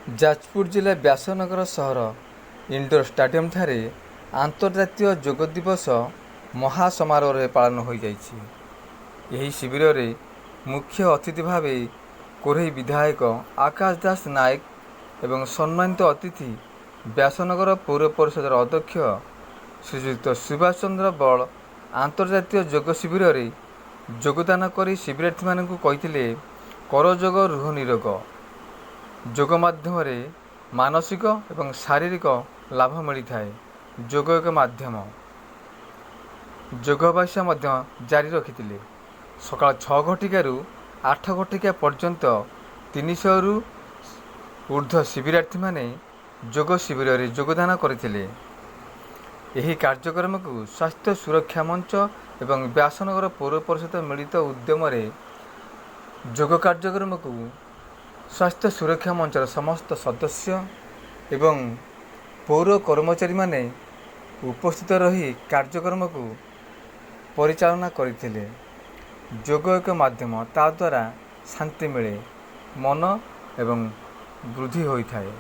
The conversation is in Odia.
ଯାଜପୁର ଜିଲ୍ଲା ବ୍ୟାସନଗର ସହର ଇଣ୍ଡୋର ଷ୍ଟାଡିୟମଠାରେ ଆନ୍ତର୍ଜାତୀୟ ଯୋଗ ଦିବସ ମହା ସମାରୋହରେ ପାଳନ ହୋଇଯାଇଛି। ଏହି ଶିବିରରେ ମୁଖ୍ୟ ଅତିଥି ଭାବେ କୋରେଇ ବିଧାୟକ ଆକାଶ ଦାସ ନାୟକ ଏବଂ ସମ୍ମାନିତ ଅତିଥି ବ୍ୟାସନଗର ପୌର ପରିଷଦର ଅଧ୍ୟକ୍ଷ ଶ୍ରୀଯୁକ୍ତ ସୁଭାଷ ଚନ୍ଦ୍ର ବଳ ଆନ୍ତର୍ଜାତୀୟ ଯୋଗ ଶିବିରରେ ଯୋଗଦାନ କରି ଶିବିରାର୍ଥୀମାନଙ୍କୁ କହିଥିଲେ, କର ଯୋଗ ରୁହ ନିରୋଗ। ଯୋଗ ମାଧ୍ୟମରେ ମାନସିକ ଏବଂ ଶାରୀରିକ ଲାଭ ମିଳିଥାଏ। ଯୋଗ ଏକ ମାଧ୍ୟମ। ଯୋଗ ଅଭ୍ୟାସ ମଧ୍ୟ ଜାରି ରଖିଥିଲେ। ସକାଳ 6 ଘଟିକାରୁ 8 ଘଟିକା ପର୍ଯ୍ୟନ୍ତ 300ରୁ ଉର୍ଦ୍ଧ୍ୱ ଶିବିରାର୍ଥୀମାନେ ଯୋଗ ଶିବିରରେ ଯୋଗଦାନ କରିଥିଲେ। ଏହି କାର୍ଯ୍ୟକ୍ରମକୁ ସ୍ୱାସ୍ଥ୍ୟ ସୁରକ୍ଷା ମଞ୍ଚ ଏବଂ ବ୍ୟାସନଗର ପୌର ପରିଷଦ ମିଳିତ ଉଦ୍ୟମରେ ଯୋଗ କାର୍ଯ୍ୟକ୍ରମକୁ ସ୍ୱାସ୍ଥ୍ୟ ସୁରକ୍ଷା ମଞ୍ଚର ସମସ୍ତ ସଦସ୍ୟ ଏବଂ ପୌର କର୍ମଚାରୀମାନେ ଉପସ୍ଥିତ ରହି କାର୍ଯ୍ୟକ୍ରମକୁ ପରିଚାଳନା କରିଥିଲେ। ଯୋଗ ଏକ ମାଧ୍ୟମ, ତା ଦ୍ୱାରା ଶାନ୍ତି ମିଳେ, ମନ ଏବଂ ବୃଦ୍ଧି ହୋଇଥାଏ।